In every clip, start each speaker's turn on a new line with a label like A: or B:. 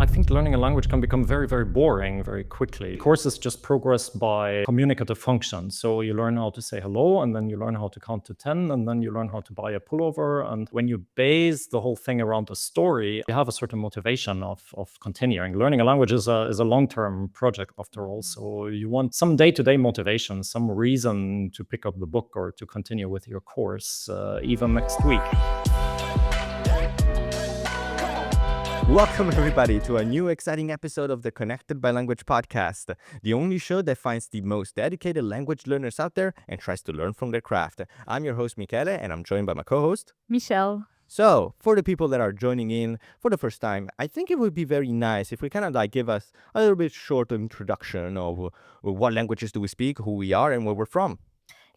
A: I think learning a language can become very, very boring very quickly. Courses just progress by communicative functions. So you learn how to say hello, and then you learn how to count to 10, and then you learn how to buy a pullover. And when you base the whole thing around a story, you have a certain motivation of continuing. Learning a language is a long-term project after all. So you want some day-to-day motivation, some reason to pick up the book or to continue with your course, even next week.
B: Welcome, everybody, to a new exciting episode of the Connected by Language podcast, the only show that finds the most dedicated language learners out there and tries to learn from their craft. I'm your host, Michele, and I'm joined by my co-host,
C: Michelle.
B: So, for the people that are joining in for the first time, I think it would be very nice if we kind of give us a little bit short introduction of what languages do we speak, who we are, and where we're from.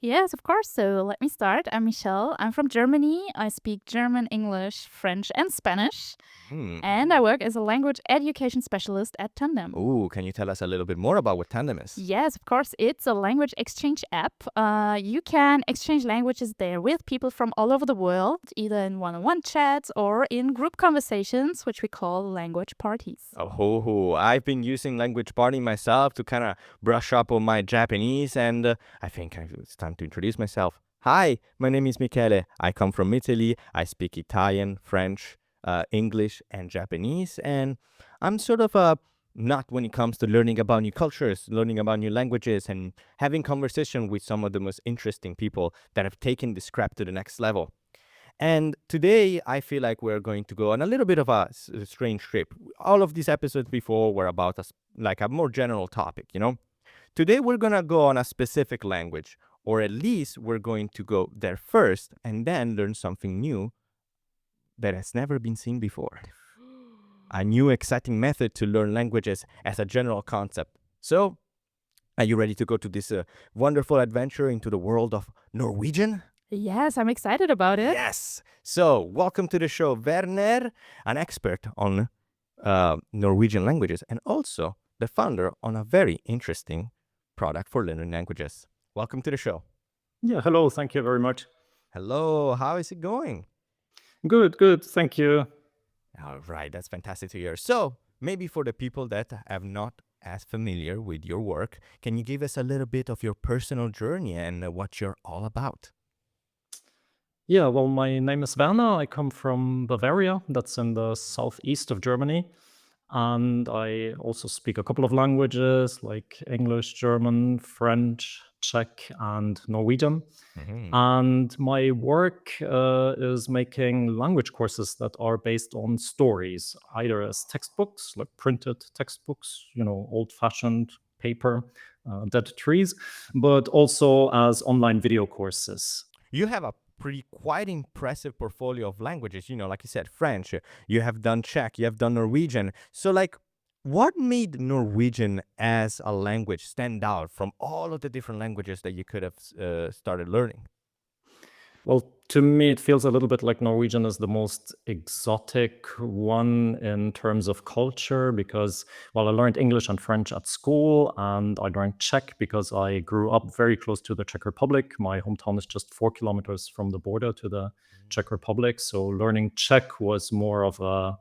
C: Yes, of course. So let me start. I'm Michelle. I'm from Germany. I speak German, English, French, and Spanish. And I work as a language education specialist at Tandem.
B: Ooh, can you tell us a little bit more about what Tandem is?
C: Yes, of course. It's a language exchange app. You can exchange languages there with people from all over the world, either in one-on-one chats or in group conversations, which we call language parties.
B: Oh, I've been using Language Party myself to kind of brush up on my Japanese, and I think it's time to introduce myself. Hi, my name is Michele. I come from Italy. I speak Italian, French, English, and Japanese, and I'm sort of a nut when it comes to learning about new cultures, learning about new languages, and having conversation with some of the most interesting people that have taken this crap to the next level. And today, I feel like we're going to go on a little bit of a strange trip. All of these episodes before were about a more general topic, you know? Today, we're going to go on a specific language, or at least we're going to go there first and then learn something new that has never been seen before. A new exciting method to learn languages as a general concept. So, are you ready to go to this wonderful adventure into the world of Norwegian?
C: Yes, I'm excited about it.
B: Yes. So, welcome to the show, Werner, an expert on Norwegian languages and also the founder on a very interesting product for learning languages. Welcome to the show.
A: Yeah, hello. Thank you very much.
B: Hello. How is it going?
A: Good. Thank you.
B: All right. That's fantastic to hear. So, maybe for the people that are not as familiar with your work, can you give us a little bit of your personal journey and what you're all about?
A: Yeah, well, my name is Werner. I come from Bavaria. That's in the southeast of Germany. And I also speak a couple of languages like English, German, French, Czech, and Norwegian. And my work is making language courses that are based on stories, either as textbooks, like printed textbooks, old-fashioned paper, dead trees, but also as online video courses.
B: You have a quite impressive portfolio of languages, like you said, French, you have done Czech, you have done Norwegian. So what made Norwegian as a language stand out from all of the different languages that you could have started learning?
A: Well, to me, it feels a little bit like Norwegian is the most exotic one in terms of culture because, I learned English and French at school, and I learned Czech because I grew up very close to the Czech Republic. My hometown is just 4 kilometers from the border to the Czech Republic. So learning Czech was more of a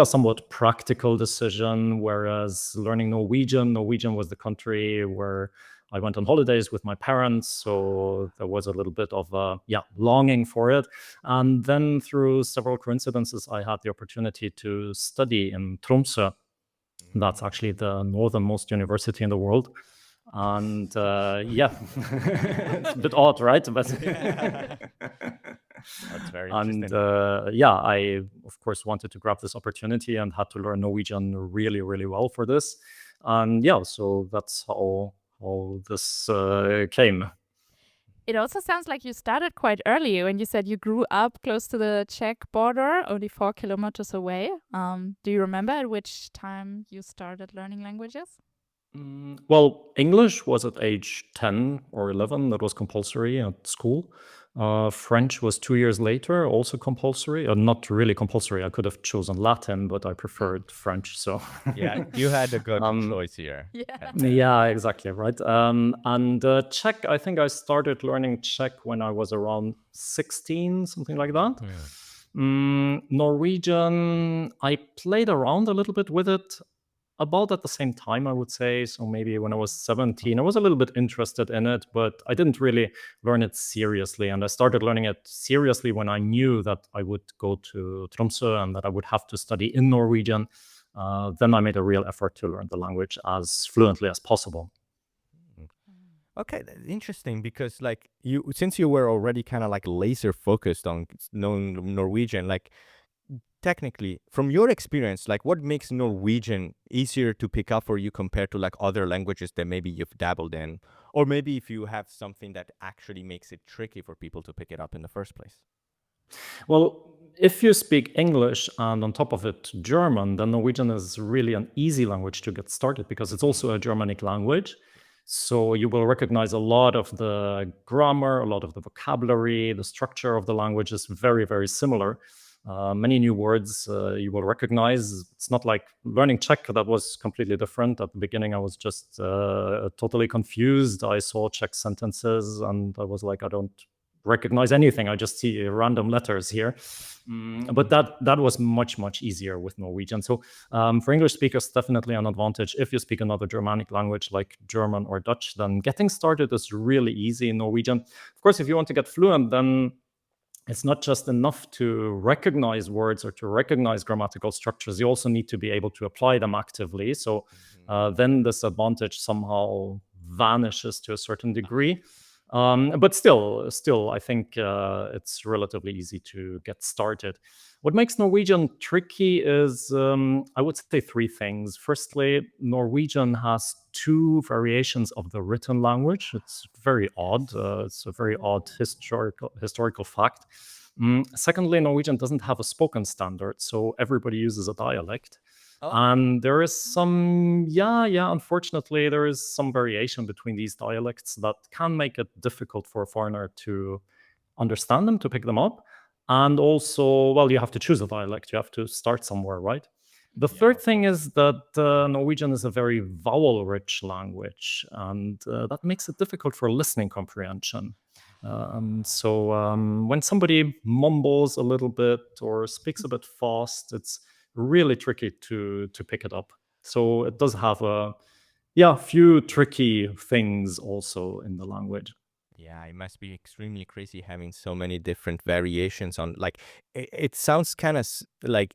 A: somewhat practical decision, whereas learning Norwegian was the country where I went on holidays with my parents, so there was a little bit of longing for it. And then through several coincidences, I had the opportunity to study in Tromsø. That's actually the northernmost university in the world. And it's a bit odd, right? But
B: that's very interesting.
A: And I, of course, wanted to grab this opportunity and had to learn Norwegian really, really well for this. And so that's how this came.
C: It also sounds like you started quite early when you said you grew up close to the Czech border, only 4 kilometers away. Do you remember at which time you started learning languages?
A: Well, English was at age 10 or 11. That was compulsory at school. French was 2 years later, also compulsory. Not really compulsory. I could have chosen Latin, but I preferred French. So
B: yeah, you had a good choice here.
A: Yeah, exactly, right. And Czech, I think I started learning Czech when I was around 16, something like that. Norwegian, I played around a little bit with it about at the same time, I would say. So maybe when I was 17, I was a little bit interested in it, but I didn't really learn it seriously. And I started learning it seriously when I knew that I would go to Tromsø and that I would have to study in Norwegian. Then I made a real effort to learn the language as fluently as possible.
B: Okay, that's interesting because like since you were already kind of like laser focused on knowing Norwegian, like technically from your experience, like what makes Norwegian easier to pick up for you compared to like other languages that maybe you've dabbled in, or maybe if you have something that actually makes it tricky for people to pick it up in the first place?
A: Well, if you speak English and on top of it German, then Norwegian is really an easy language to get started because it's also a Germanic language. So you will recognize a lot of the grammar, a lot of the vocabulary, the structure of the language is very, very similar. Many new words you will recognize. It's not like learning Czech, that was completely different. At the beginning, I was just totally confused. I saw Czech sentences and I was like, I don't recognize anything. I just see random letters here. But that was much easier with Norwegian. So for English speakers, definitely an advantage. If you speak another Germanic language like German or Dutch, then getting started is really easy in Norwegian. Of course, if you want to get fluent, then it's not just enough to recognize words or to recognize grammatical structures. You also need to be able to apply them actively. So then this advantage somehow vanishes to a certain degree. But still, I think it's relatively easy to get started. What makes Norwegian tricky is, I would say, three things. Firstly, Norwegian has two variations of the written language. It's very odd. It's a very odd historical fact. Secondly, Norwegian doesn't have a spoken standard, so everybody uses a dialect. And there is some, unfortunately, there is some variation between these dialects that can make it difficult for a foreigner to understand them, to pick them up. And also, well, you have to choose a dialect. You have to start somewhere, right? The third thing is that Norwegian is a very vowel-rich language, and that makes it difficult for listening comprehension. So when somebody mumbles a little bit or speaks a bit fast, it's really tricky to pick it up. So it does have a few tricky things also in the language.
B: Yeah, it must be extremely crazy having so many different variations on like it sounds kind of like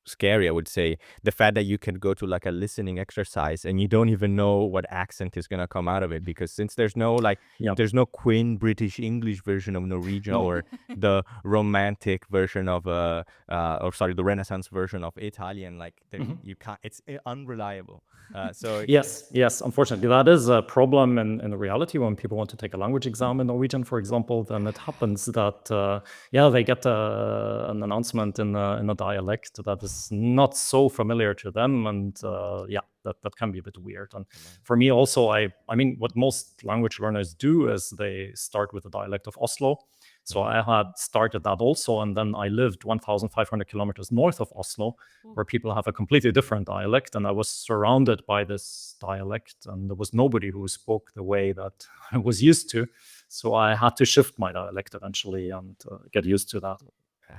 B: scary, I would say, the fact that you can go to like a listening exercise and you don't even know what accent is going to come out of it, because since there's no like there's no Queen British English version of Norwegian or the romantic version of or sorry, the Renaissance version of Italian, like you can't, it's unreliable. So
A: yes, unfortunately that is a problem in reality. When people want to take a language exam in Norwegian, for example, then it happens that they get an announcement in a dialect that is not so familiar to them, and that can be a bit weird. And for me also, I mean, what most language learners do is they start with the dialect of Oslo. So I had started that also, and then I lived 1,500 kilometers north of Oslo, where people have a completely different dialect, and I was surrounded by this dialect, and there was nobody who spoke the way that I was used to. So I had to shift my dialect eventually and get used to that.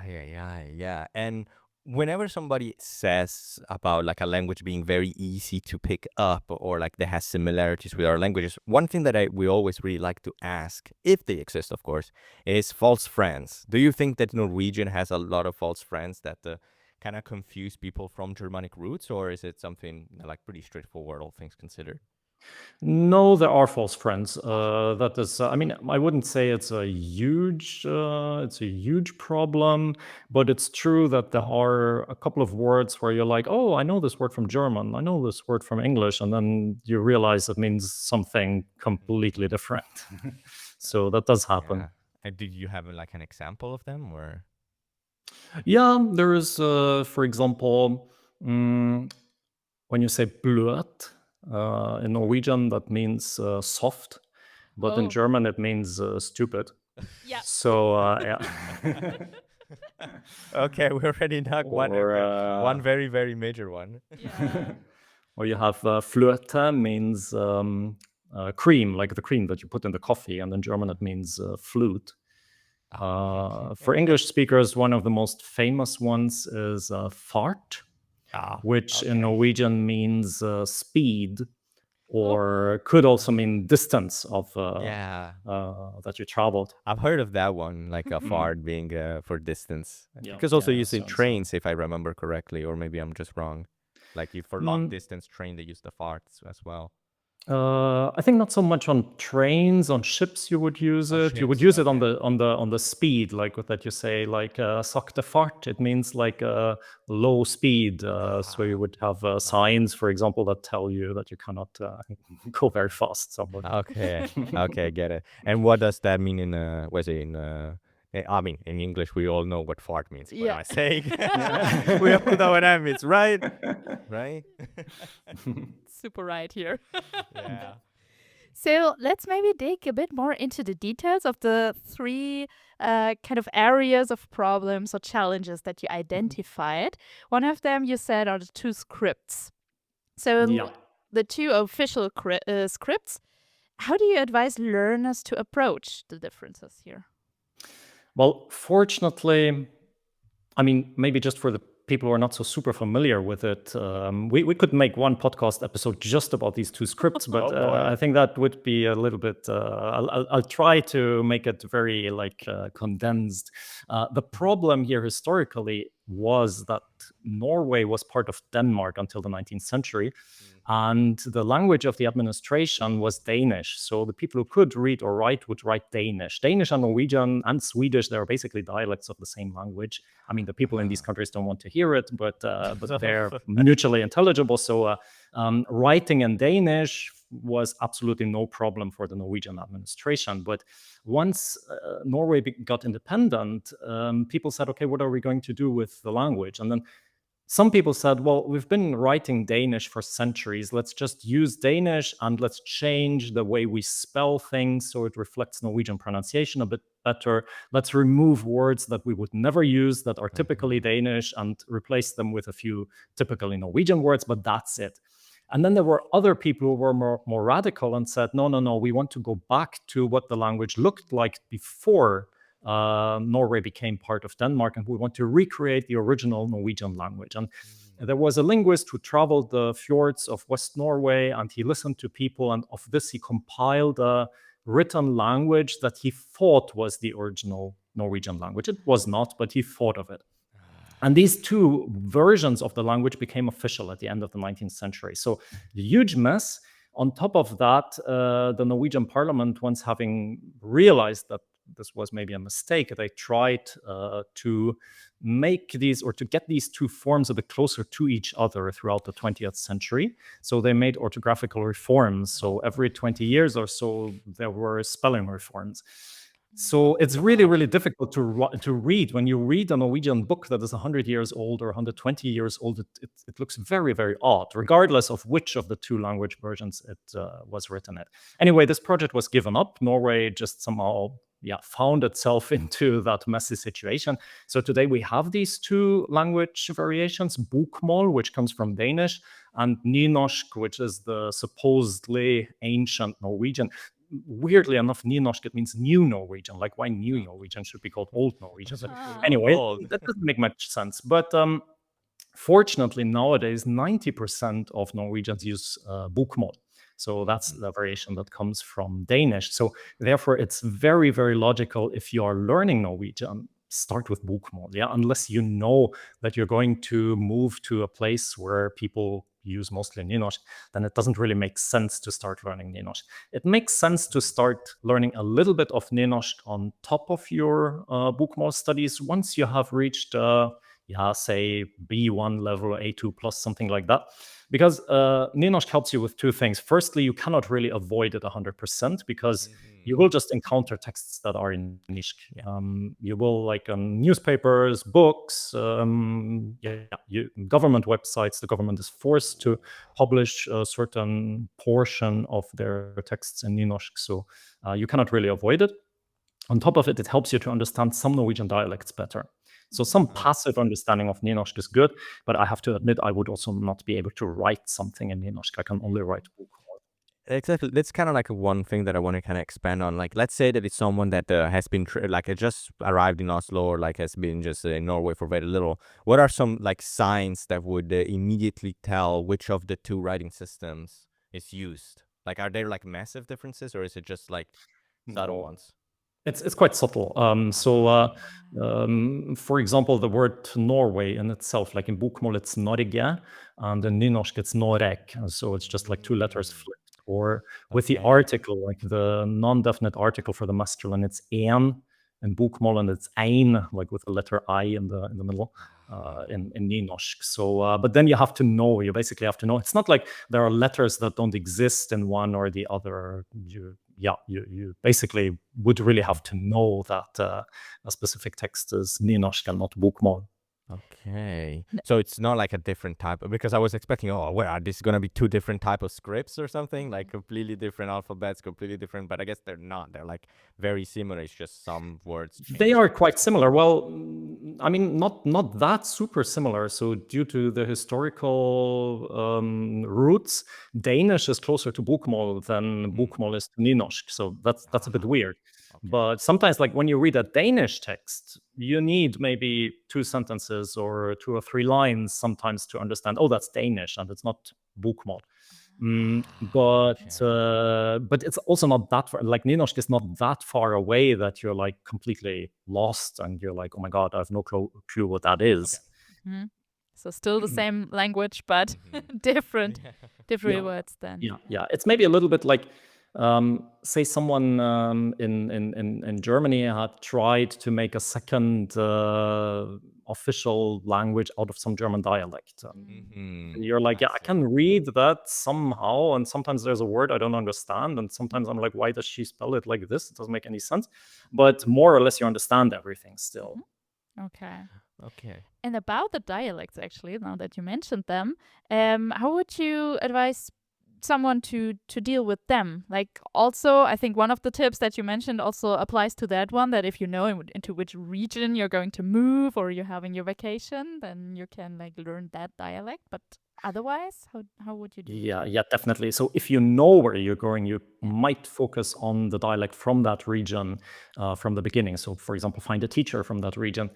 B: Yeah. And whenever somebody says about like a language being very easy to pick up or like that has similarities with our languages, one thing that we always really like to ask, if they exist, of course, is false friends. Do you think that Norwegian has a lot of false friends that kind of confuse people from Germanic roots, or is it something like pretty straightforward, all things considered?
A: No, there are false friends. That is, I mean, I wouldn't say it's a huge problem, but it's true that there are a couple of words where you're like, oh, I know this word from German, I know this word from English, and then you realize it means something completely different. So that does happen.
B: Yeah. And did you have like an example of them, or?
A: Yeah, there is, for example, when you say bløt, in Norwegian, that means soft, but in German, it means stupid.
C: Yeah.
A: So,
B: Okay, we already knocked one very, very major one.
C: Yeah.
A: Or you have fløte means cream, like the cream that you put in the coffee, and in German, it means flute. For English speakers, one of the most famous ones is fart, which in Norwegian means speed, or could also mean distance of
B: Yeah.
A: that you traveled.
B: I've heard of that one, like a fart being for distance.
A: Yeah,
B: Because also
A: yeah,
B: used in
A: so-
B: trains, if I remember correctly, or maybe I'm just wrong. Like if for long
A: Mm.
B: distance train, they use the farts as well.
A: I think not so much on trains. On ships, you would use
B: On
A: it. You would
B: ships,
A: use it on
B: okay.
A: the speed, like with that you say, like sakte fart. It means like low speed. So you would have signs, for example, that tell you that you cannot go very fast somewhere.
B: Okay, okay, I get it. And what does that mean in was it in I mean, in English, we all know what fart means. What am
C: Yeah.
B: I saying? We all know what that means, right? Right?
C: Super right here.
B: Yeah.
C: So let's maybe dig a bit more into the details of the three kind of areas of problems or challenges that you identified. One of them you said are the two scripts. So
A: Yeah.
C: the two official scripts, how do you advise learners to approach the differences here?
A: Well, fortunately, I mean, maybe just for the people who are not so super familiar with it, we could make one podcast episode just about these two scripts, but
B: Oh, boy.
A: I think that would be a little bit. I'll try to make it very condensed. The problem here historically was that Norway was part of Denmark until the 19th century. And the language of the administration was Danish. So the people who could read or write would write Danish. Danish and Norwegian and Swedish, they're basically dialects of the same language. I mean, the people in these countries don't want to hear it, but they're mutually intelligible. So writing in Danish was absolutely no problem for the Norwegian administration. But once Norway got independent, people said, okay, what are we going to do with the language? And then some people said, well, we've been writing Danish for centuries. Let's just use Danish and let's change the way we spell things so it reflects Norwegian pronunciation a bit better. Let's remove words that we would never use that are typically Danish and replace them with a few typically Norwegian words, but that's it. And then there were other people who were more radical and said, no, we want to go back to what the language looked like before Norway became part of Denmark, and we want to recreate the original Norwegian language. And there was a linguist who traveled the fjords of West Norway, and he listened to people, and of this he compiled a written language that he thought was the original Norwegian language. It was not, but he thought of it. And these two versions of the language became official at the end of the 19th century. So a huge mess. On top of that, the Norwegian parliament, once having realized that this was maybe a mistake, they tried to make these or to get these two forms a bit closer to each other throughout the 20th century. So they made orthographical reforms. So every 20 years or so, there were spelling reforms. So it's really, really difficult to read. When you read a Norwegian book that is 100 years old or 120 years old, it looks very, very odd, regardless of which of the two language versions it was written in. Anyway, this project was given up. Norway just somehow found itself into that messy situation. So today we have these two language variations, Bokmål, which comes from Danish, and Nynorsk, which is the supposedly ancient Norwegian. Weirdly enough, Nynorsk, it means new Norwegian. Like, why new Norwegian should be called old Norwegian? But anyway, that doesn't make much sense. But fortunately, nowadays, 90% of Norwegians use Bokmål. So that's the variation that comes from Danish. So therefore, it's very, very logical if you are learning Norwegian, start with Bokmål, unless you know that you're going to move to a place where people use mostly Nynorsk, then it doesn't really make sense to start learning Nynorsk. It makes sense to start learning a little bit of Nynorsk on top of your Bokmål studies once you have reached, say B1 level, A2 plus, something like that. Because Nynorsk helps you with two things. Firstly, you cannot really avoid it 100% because you will just encounter texts that are in Nynorsk. You will, like on newspapers, books, government websites, the government is forced to publish a certain portion of their texts in Nynorsk. So you cannot really avoid it. On top of it, it helps you to understand some Norwegian dialects better. So some passive understanding of Nynorsk is good, but I have to admit I would also not be able to write something in Nynorsk. I can only write Bokmål.
B: Exactly. That's kind of like one thing that I want to kind of expand on. Like, let's say that it's someone that has been just arrived in Oslo, or like has been just in Norway for very little. What are some like signs that would immediately tell which of the two writing systems is used? Like, are there like massive differences, or is it just like subtle
A: No.
B: ones?
A: It's quite subtle. For example, the word Norway in itself, like in Bokmål, it's Norge, and in Nynorsk, it's Norek. So it's just like two letters flipped. Or with the
B: Okay.
A: article, like the non-definite article for the masculine, it's en in Bokmål, and it's ein, like with the letter I in the middle. In Nynorsk. So, but then you have to know. You basically have to know. It's not like there are letters that don't exist in one or the other. You basically would really have to know that a specific text is Nynorsk and not Bokmål.
B: Okay. So it's not like a different type, because I was expecting, oh, where are these gonna be two different type of scripts or something, like completely different alphabets, completely different. But I guess they're not. They're like very similar. It's just some words
A: They
B: change.
A: are quite similar. Well, I mean, not that super similar. So due to the historical roots, Danish is closer to Bokmål than Bokmål is to Nynorsk. So that's a bit weird.
B: Okay.
A: But sometimes, like when you read a Danish text, you need maybe two sentences or two or three lines sometimes to understand, oh, that's Danish and it's not Bokmål. But it's also not that far. Like Nynorsk is not that far away that you're like completely lost and you're like, oh my god, I have no clue what that is.
C: So still the same language, but different words then.
A: Yeah. It's maybe a little bit like, say someone in Germany had tried to make a second official language out of some German dialect. And you're like, yeah, I can read that somehow, and sometimes there's a word I don't understand, and sometimes I'm like, why does she spell it like this? It doesn't make any sense. But more or less, you understand everything still.
C: Okay.
B: Okay.
C: And about the dialects, actually, now that you mentioned them, how would you advise someone to deal with them? Like, also, I think one of the tips that you mentioned also applies to that one, that if you know into which region you're going to move or you're having your vacation, then you can like learn that dialect. But otherwise, how would you do it?
A: Yeah, definitely. So if you know where you're going, you might focus on the dialect from that region from the beginning. So, for example, find a teacher from that region,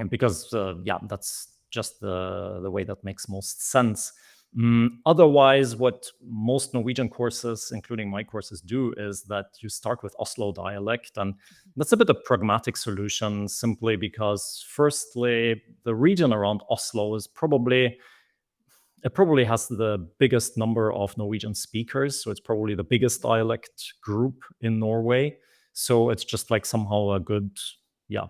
A: because that's just the way that makes most sense. Otherwise, what most Norwegian courses, including my courses, do is that you start with Oslo dialect, and that's a bit of pragmatic solution, simply because, firstly, the region around Oslo is probably has the biggest number of Norwegian speakers. So it's probably the biggest dialect group in Norway. So it's just like somehow a good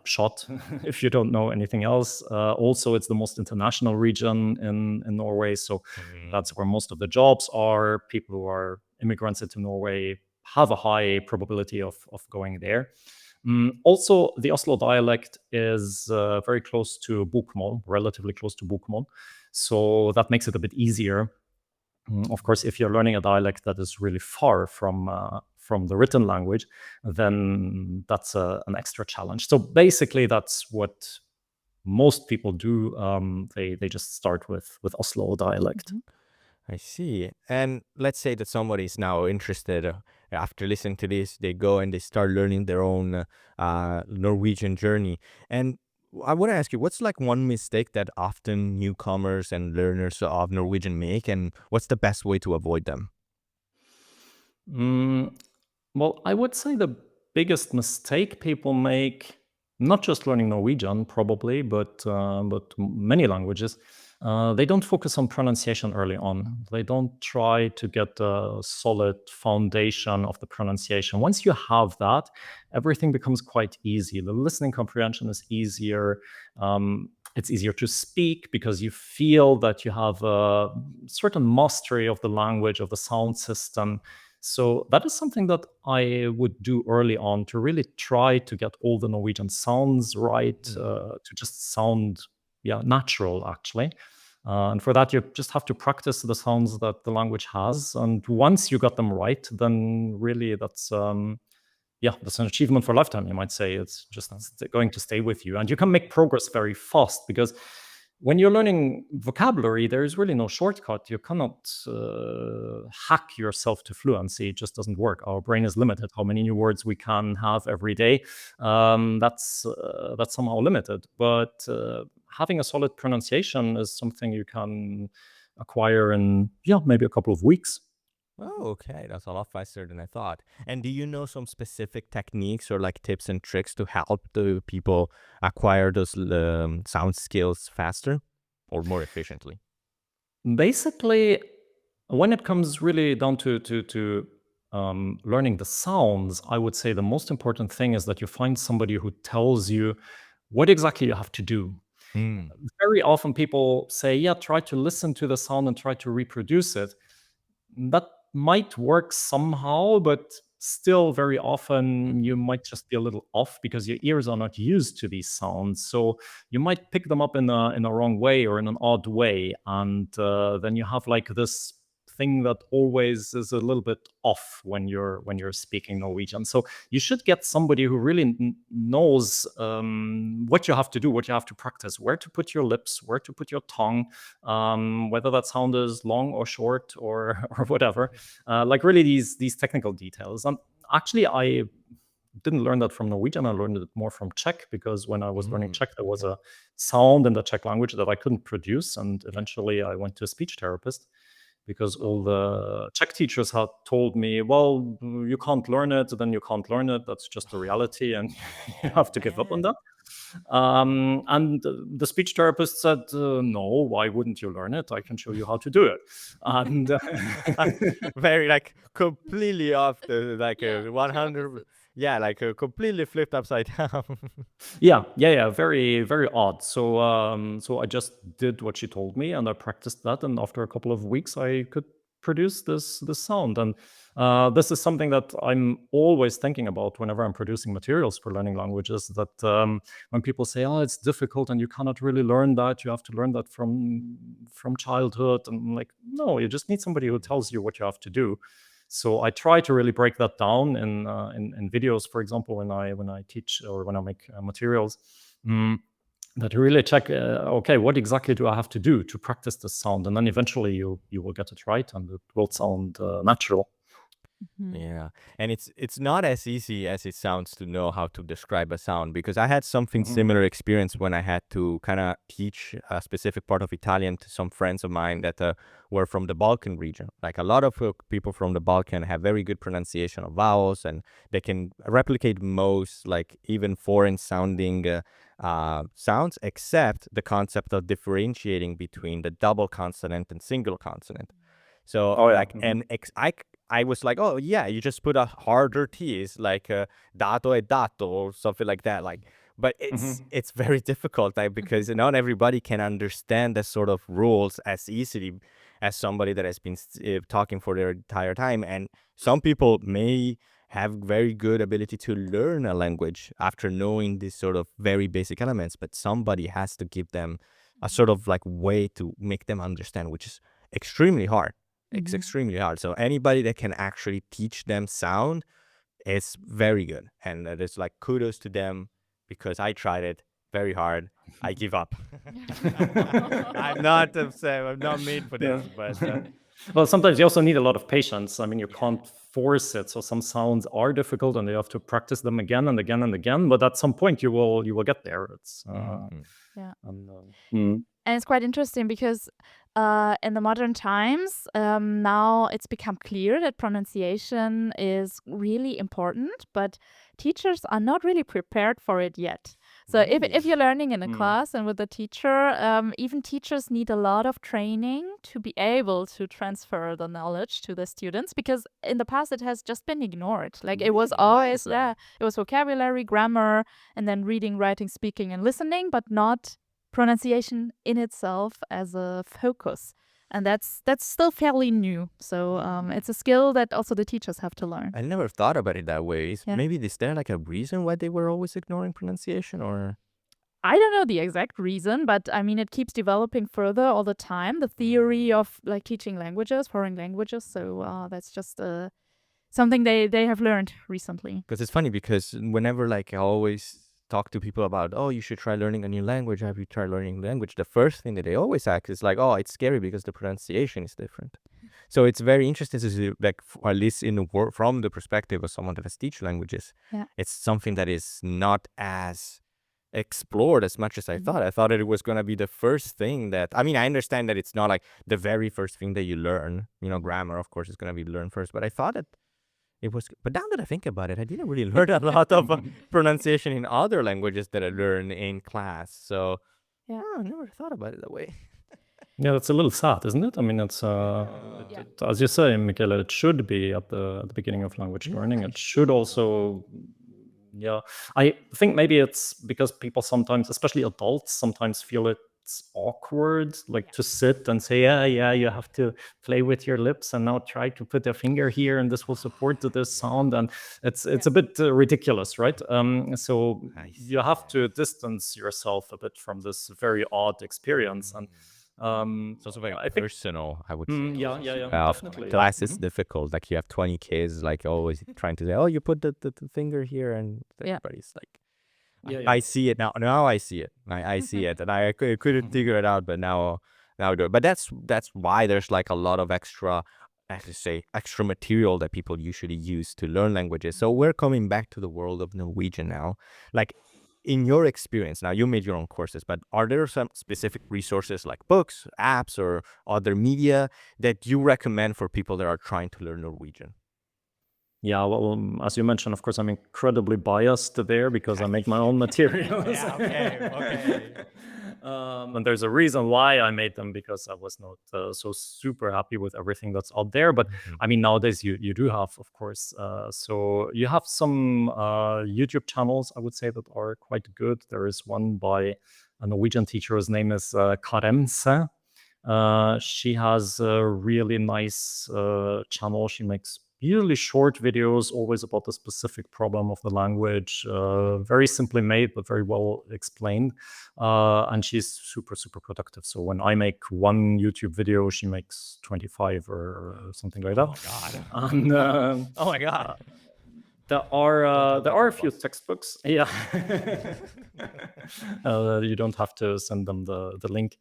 A: shot if you don't know anything else. Also, it's the most international region in Norway. So that's where most of the jobs are. People who are immigrants into Norway have a high probability of going there. Also, the Oslo dialect is very close to Bokmål, relatively close to Bokmål. So that makes it a bit easier. Of course, if you're learning a dialect that is really far from the written language, then that's an extra challenge. So basically, that's what most people do. They just start with Oslo dialect.
B: I see. And let's say that somebody is now interested, after listening to this, they go and they start learning their own Norwegian journey. And I want to ask you, what's like one mistake that often newcomers and learners of Norwegian make, and what's the best way to avoid them?
A: Well, I would say the biggest mistake people make, not just learning Norwegian probably, but many languages, they don't focus on pronunciation early on. They don't try to get a solid foundation of the pronunciation. Once you have that, everything becomes quite easy. The listening comprehension is easier. It's easier to speak because you feel that you have a certain mastery of the language, of the sound system. So that is something that I would do early on, to really try to get all the Norwegian sounds right, to just sound natural, actually. And for that, you just have to practice the sounds that the language has. And once you got them right, then really that's an achievement for a lifetime, you might say. It's just going to stay with you. And you can make progress very fast because when you're learning vocabulary, there is really no shortcut. You cannot hack yourself to fluency. It just doesn't work. Our brain is limited. How many new words we can have every day, that's somehow limited. But having a solid pronunciation is something you can acquire in maybe a couple of weeks.
B: Oh, okay. That's a lot faster than I thought. And do you know some specific techniques or like tips and tricks to help the people acquire those sound skills faster or more efficiently?
A: Basically, when it comes really down to learning the sounds, I would say the most important thing is that you find somebody who tells you what exactly you have to do.
B: Mm.
A: Very often people say, try to listen to the sound and try to reproduce it. That might work somehow, but still very often you might just be a little off because your ears are not used to these sounds. So you might pick them up in a wrong way or in an odd way. And then you have like this thing that always is a little bit off when you're speaking Norwegian. So you should get somebody who really knows what you have to do, what you have to practice, where to put your lips, where to put your tongue, whether that sound is long or short or whatever. Like really these technical details. And actually, I didn't learn that from Norwegian. I learned it more from Czech, because when I was learning Czech, there was a sound in the Czech language that I couldn't produce, and eventually I went to a speech therapist, because all the Czech teachers had told me, well, you can't learn it, then you can't learn it. That's just the reality, and you have to give up on that. And the speech therapist said, no, why wouldn't you learn it? I can show you how to do it. And
B: Very like completely off the like 100. Yeah, like completely flipped upside down.
A: yeah, very, very odd. So I just did what she told me, and I practiced that. And after a couple of weeks, I could produce this sound. And this is something that I'm always thinking about whenever I'm producing materials for learning languages. That when people say, "Oh, it's difficult and you cannot really learn that. You have to learn that from childhood," and I'm like, no, you just need somebody who tells you what you have to do. So I try to really break that down in videos, for example, when I teach or when I make materials. That you really check, okay, what exactly do I have to do to practice the sound, and then eventually you will get it right, and it will sound natural.
B: Yeah, and it's not as easy as it sounds to know how to describe a sound, because I had something similar experience when I had to kind of teach a specific part of Italian to some friends of mine that were from the Balkan region. Like a lot of people from the Balkan have very good pronunciation of vowels, and they can replicate most like even foreign sounding sounds, except the concept of differentiating between the double consonant and single consonant. So
A: Oh, yeah.
B: like I was like, oh yeah, you just put a harder T's like dato e dato or something like that. Like, but it's very difficult, like, because not everybody can understand the sort of rules as easily as somebody that has been talking for their entire time. And some people may have very good ability to learn a language after knowing these sort of very basic elements, but somebody has to give them a sort of like way to make them understand, which is extremely hard. It's extremely hard. So anybody that can actually teach them sound is very good. And it's like kudos to them, because I tried it very hard. I give up. I'm not upset. I'm not made for this. But
A: Well, sometimes you also need a lot of patience. I mean, you can't force it. So some sounds are difficult, and you have to practice them again and again and again. But at some point, you will get there. It's
C: Yeah.
A: mm.
C: And it's quite interesting because in the modern times, now it's become clear that pronunciation is really important, but teachers are not really prepared for it yet. So if you're learning in a class and with a teacher, even teachers need a lot of training to be able to transfer the knowledge to the students, because in the past it has just been ignored. Like it was always there. It was vocabulary, grammar, and then reading, writing, speaking, and listening, but not pronunciation in itself as a focus. And that's still fairly new. So it's a skill that also the teachers have to learn.
B: I never thought about it that way.
C: Yeah.
B: Maybe is there like a reason why they were always ignoring pronunciation, or?
C: I don't know the exact reason, but I mean, it keeps developing further all the time, the theory of like teaching languages, foreign languages. So that's just something they have learned recently.
B: Because it's funny, because whenever like I always talk to people about, oh, you should try learning a new language. Have you tried learning language? The first thing that they always ask is like, oh, it's scary because the pronunciation is different. So it's very interesting to see, like, at least in the from the perspective of someone that has teach languages, it's something that is not as explored as much as I thought. I thought that it was going to be the first thing that, I mean, I understand that it's not like the very first thing that you learn, grammar, of course, is going to be learned first, but I thought that it was, but now that I think about it, I didn't really learn a lot of pronunciation in other languages that I learned in class. So I never thought about it that way.
A: Yeah, that's a little sad, isn't it? I mean, it's as you say, Michele, it should be at the beginning of language learning. It should also, I think maybe it's because people sometimes, especially adults, sometimes feel it's awkward, like to sit and say, yeah, you have to play with your lips and now try to put a finger here and this will support this sound, and it's a bit ridiculous, right? So you have to distance yourself a bit from this very odd experience, and
B: it's also very personal, I would say.
A: Yeah, definitely.
B: Class is difficult. Like you have 20 kids, like always trying to say, oh, you put the finger here, and everybody's like, I see it now. Now I see it. I see it, and I couldn't figure it out, but now I do it. But that's why there's like a lot of extra material that people usually use to learn languages. So we're coming back to the world of Norwegian now. Like, in your experience, now you made your own courses, but are there some specific resources like books, apps, or other media that you recommend for people that are trying to learn Norwegian?
A: Yeah, well, as you mentioned, of course, I'm incredibly biased there because I make my own materials.
B: Okay.
A: And there's a reason why I made them, because I was not so super happy with everything that's out there. But I mean, nowadays you do have, of course. So you have some YouTube channels, I would say, that are quite good. There is one by a Norwegian teacher. His name is Karemse. She has a really nice channel. She makes usually short videos, always about the specific problem of the language, very simply made, but very well explained. And she's super, super productive. So when I make one YouTube video, she makes 25 or something like that.
B: Oh, God.
A: And,
B: oh, my God.
A: There are a few textbooks. Yeah. You don't have to send them the link.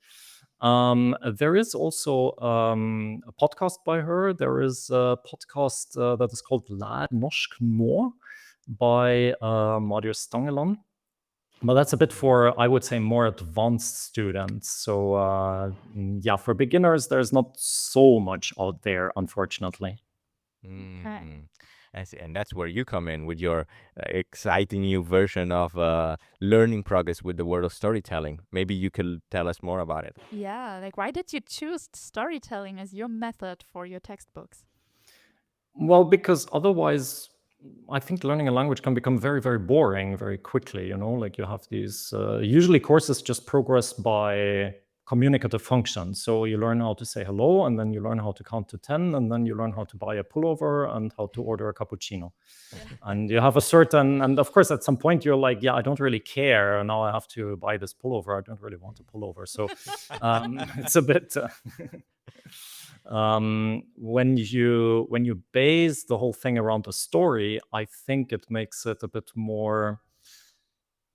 A: There is also a podcast by her. There is a podcast that is called Lær norsk nå by Marius Stangeland. But that's a bit for, I would say, more advanced students. So yeah, for beginners, there's not so much out there, unfortunately.
B: I see. And that's where you come in with your exciting new version of learning progress with the word of storytelling. Maybe you could tell us more about it.
C: Yeah, like why did you choose storytelling as your method for your textbooks?
A: Well, because otherwise, I think learning a language can become very, very boring very quickly. Like you have these, usually courses just progress by communicative functions. So you learn how to say hello, and then you learn how to count to 10, and then you learn how to buy a pullover and how to order a cappuccino. And you have a certain, and of course, at some point you're like, yeah, I don't really care. Now I have to buy this pullover. I don't really want a pullover. So it's a bit... when you base the whole thing around a story, I think it makes it a bit more,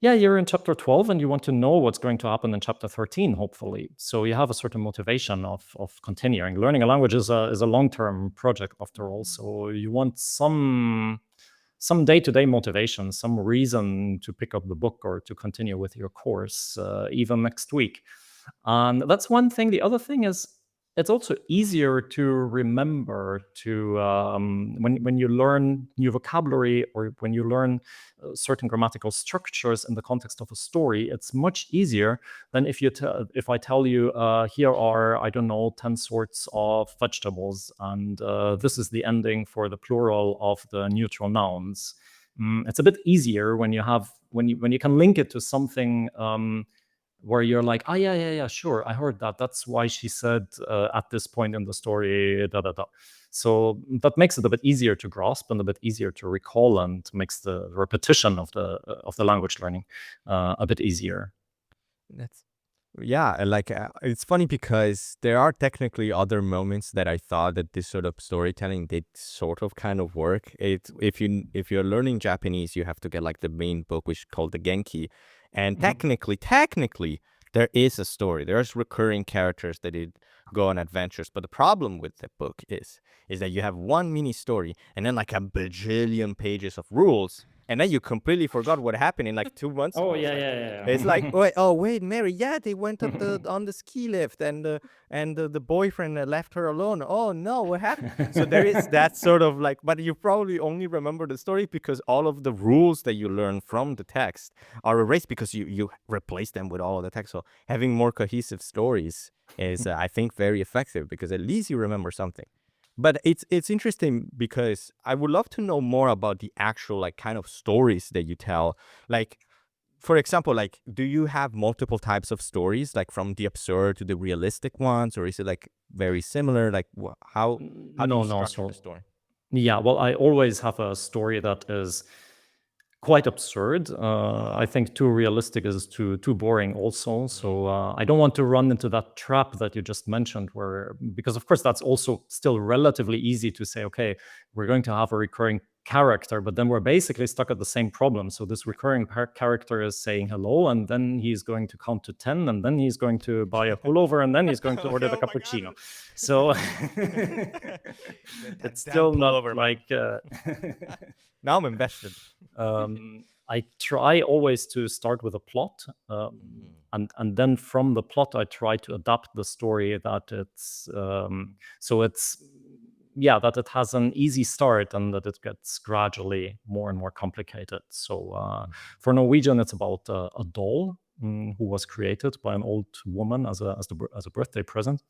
A: you're in chapter 12 and you want to know what's going to happen in chapter 13, hopefully. So you have a certain motivation of continuing. Learning a language is a long-term project after all. So you want some day-to-day motivation, some reason to pick up the book or to continue with your course, even next week. And that's one thing. The other thing is, it's also easier to remember when you learn new vocabulary, or when you learn certain grammatical structures in the context of a story. It's much easier than if I tell you, here are, I don't know, 10 sorts of vegetables, and this is the ending for the plural of the neutral nouns. It's a bit easier when you can link it to something where you're like, oh, yeah, sure, I heard that. That's why she said at this point in the story, da. So that makes it a bit easier to grasp and a bit easier to recall, and makes the repetition of the language learning a bit easier.
B: Yeah, like it's funny because there are technically other moments that I thought that this sort of storytelling did sort of kind of work. It if you're learning Japanese, you have to get like the main book, which is called the Genki, and technically there is a story. There's recurring characters that did go on adventures, but the problem with the book is that you have one mini story and then like a bajillion pages of rules, and then you completely forgot what happened in like 2 months
A: Oh
B: ago.
A: yeah,
B: It's like
A: yeah,
B: it's like,
A: yeah.
B: wait, Mary, yeah, they went up the on the ski lift, and the boyfriend left her alone. Oh no, what happened? So there is that sort of like, but you probably only remember the story because all of the rules that you learn from the text are erased because you replace them with all of the text. So having more cohesive stories is, I think, very effective because at least you remember something. But it's interesting because I would love to know more about the actual like kind of stories that you tell. Like, for example, like, do you have multiple types of stories, like from the absurd to the realistic ones, or is it like very similar? Like, how do you
A: No.
B: structure the
A: So
B: story?
A: yeah, well, I always have a story that is quite absurd. I think too realistic is too boring also. So I don't want to run into that trap that you just mentioned, where because of course that's also still relatively easy to say, okay, we're going to have a recurring character, but then we're basically stuck at the same problem. So this recurring character is saying hello, and then he's going to count to 10, and then he's going to buy a pullover, and then he's going to order the
B: Oh my God.
A: cappuccino. So
B: That
A: it's
B: damn
A: still not
B: pullover, man.
A: like
B: Now I'm invested.
A: I try always to start with a plot, and then from the plot I try to adapt the story that it's so it's that it has an easy start and that it gets gradually more and more complicated. So for Norwegian, it's about a doll who was created by an old woman as a birthday present.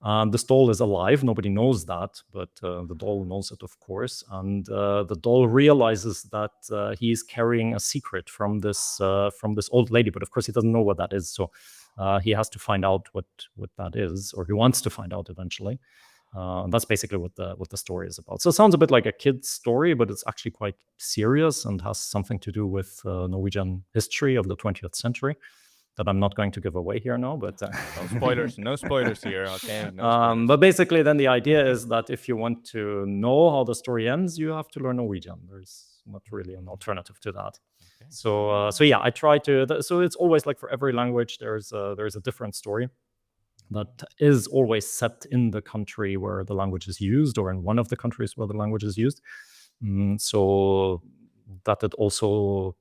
A: The doll is alive. Nobody knows that, but the doll knows it, of course. And the doll realizes that he is carrying a secret from this old lady, but of course he doesn't know what that is. So he has to find out what that is, or he wants to find out eventually. And that's basically what the story is about. So it sounds a bit like a kid's story, but it's actually quite serious and has something to do with Norwegian history of the 20th century that I'm not going to give away here now. But
B: No spoilers. No spoilers here. Okay. No spoilers.
A: but basically, then the idea is that if you want to know how the story ends, you have to learn Norwegian. There's not really an alternative to that.
B: Okay.
A: So yeah, I try to. So it's always like for every language, there's a different story that is always set in the country where the language is used, or in one of the countries where the language is used. So that it also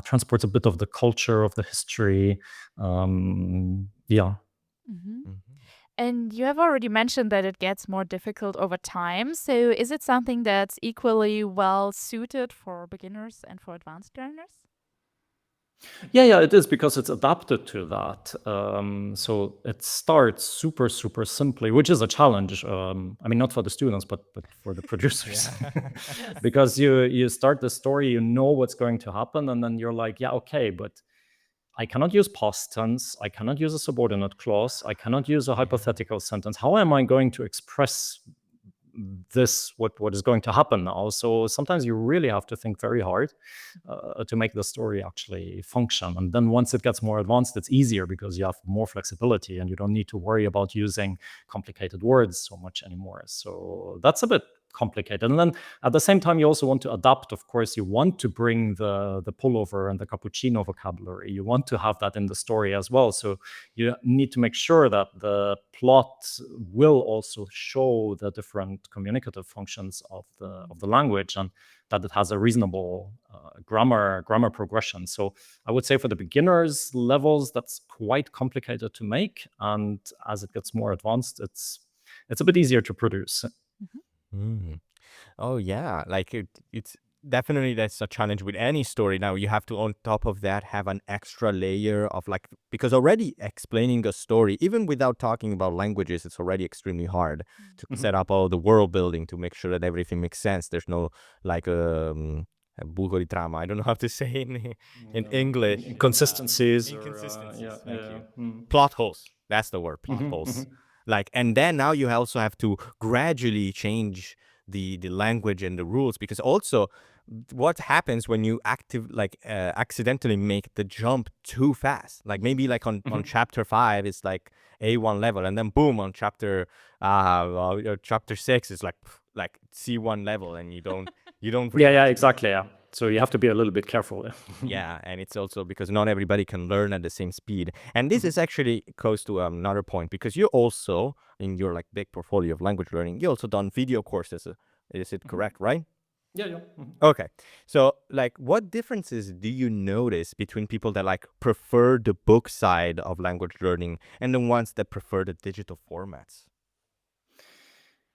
A: transports a bit of the culture, of the history. Yeah.
C: And you have already mentioned that it gets more difficult over time. So is it something that's equally well suited for beginners and for advanced learners?
A: Yeah, it is because it's adapted to that. So it starts super simply, which is a challenge. I mean, not for the students, but for the producers, because you start the story, you know what's going to happen, and then you're like, yeah, okay, but I cannot use past tense. I cannot use a subordinate clause. I cannot use a hypothetical sentence. How am I going to express this what is going to happen now? So sometimes you really have to think very hard to make the story actually function. And then once it gets more advanced, it's easier because you have more flexibility and you don't need to worry about using complicated words so much anymore. So that's a bit complicated. And then at the same time, you also want to adapt. Of course, you want to bring the pullover and the cappuccino vocabulary. You want to have that in the story as well. So you need to make sure that the plot will also show the different communicative functions of the language, and that it has a reasonable grammar progression. So I would say for the beginners levels, that's quite complicated to make, and as it gets more advanced, it's a bit easier to produce.
B: Oh yeah, like it's definitely that's a challenge with any story. Now you have to on top of that have an extra layer of like, because already explaining a story, even without talking about languages, it's already extremely hard to set up all the world building to make sure that everything makes sense. There's no like a buco di trama. I don't know how to say in English.
A: Inconsistencies.
B: Inconsistencies. Thank you.
A: Mm.
B: Plot holes. That's the word. Plot holes. Like, and then now you also have to gradually change the language and the rules, because also what happens when you accidentally make the jump too fast? Like maybe like on chapter 5 it's like A1 level, and then boom, on chapter 6 is like C1 level, and you don't
A: Yeah, exactly. Yeah. So you have to be a little bit careful.
B: yeah, and it's also because not everybody can learn at the same speed. And this is actually close to another point, because you also, in your like big portfolio of language learning, you also done video courses. Is it correct, right?
A: Yeah.
B: Okay. So like what differences do you notice between people that like prefer the book side of language learning and the ones that prefer the digital formats?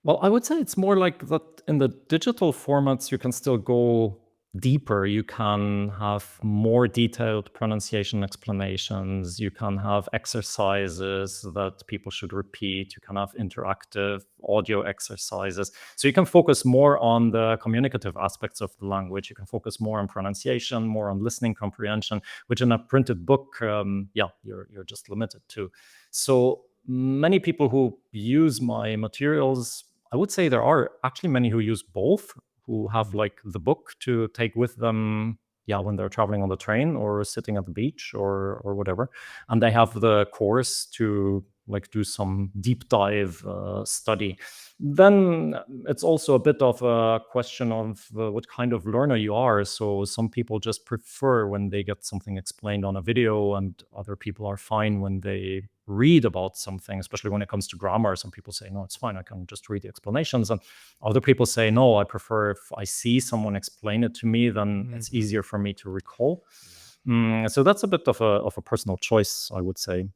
A: Well, I would say it's more like that in the digital formats, you can still go deeper. You can have more detailed pronunciation explanations. You can have exercises that people should repeat. You can have interactive audio exercises. So you can focus more on the communicative aspects of the language. You can focus more on pronunciation, more on listening comprehension, which in a printed book, you're just limited to. So many people who use my materials, I would say there are actually many who use both, who have like the book to take with them, when they're traveling on the train or sitting at the beach or whatever, and they have the course to like do some deep dive study. Then it's also a bit of a question of what kind of learner you are. So some people just prefer when they get something explained on a video, and other people are fine when they read about something, especially when it comes to grammar. Some people say, no, it's fine, I can just read the explanations. And other people say, no, I prefer if I see someone explain it to me, then it's easier for me to recall. So that's a bit of a personal choice, I would say.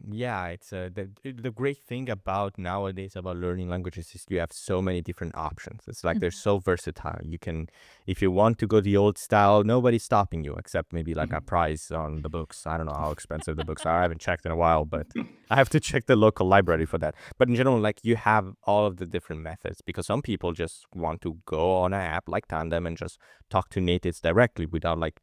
B: Yeah, it's the great thing about nowadays about learning languages is you have so many different options. It's like they're so versatile. You can, if you want to go the old style, nobody's stopping you except maybe like a price on the books. I don't know how expensive the books are. I haven't checked in a while, but I have to check the local library for that. But in general, like you have all of the different methods, because some people just want to go on an app like Tandem and just talk to natives directly without like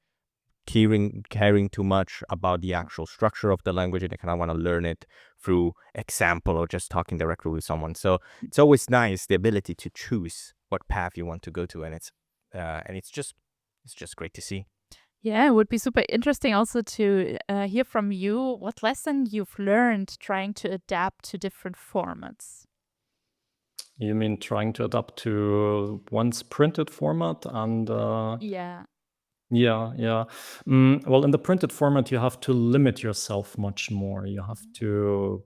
B: caring too much about the actual structure of the language, and they kind of want to learn it through example or just talking directly with someone. So it's always nice the ability to choose what path you want to go to, and it's just great to see.
C: Yeah, it would be super interesting also to hear from you what lesson you've learned trying to adapt to different formats.
A: You mean trying to adapt to one's printed format and
C: Yeah.
A: Yeah. Well, in the printed format, you have to limit yourself much more. You have to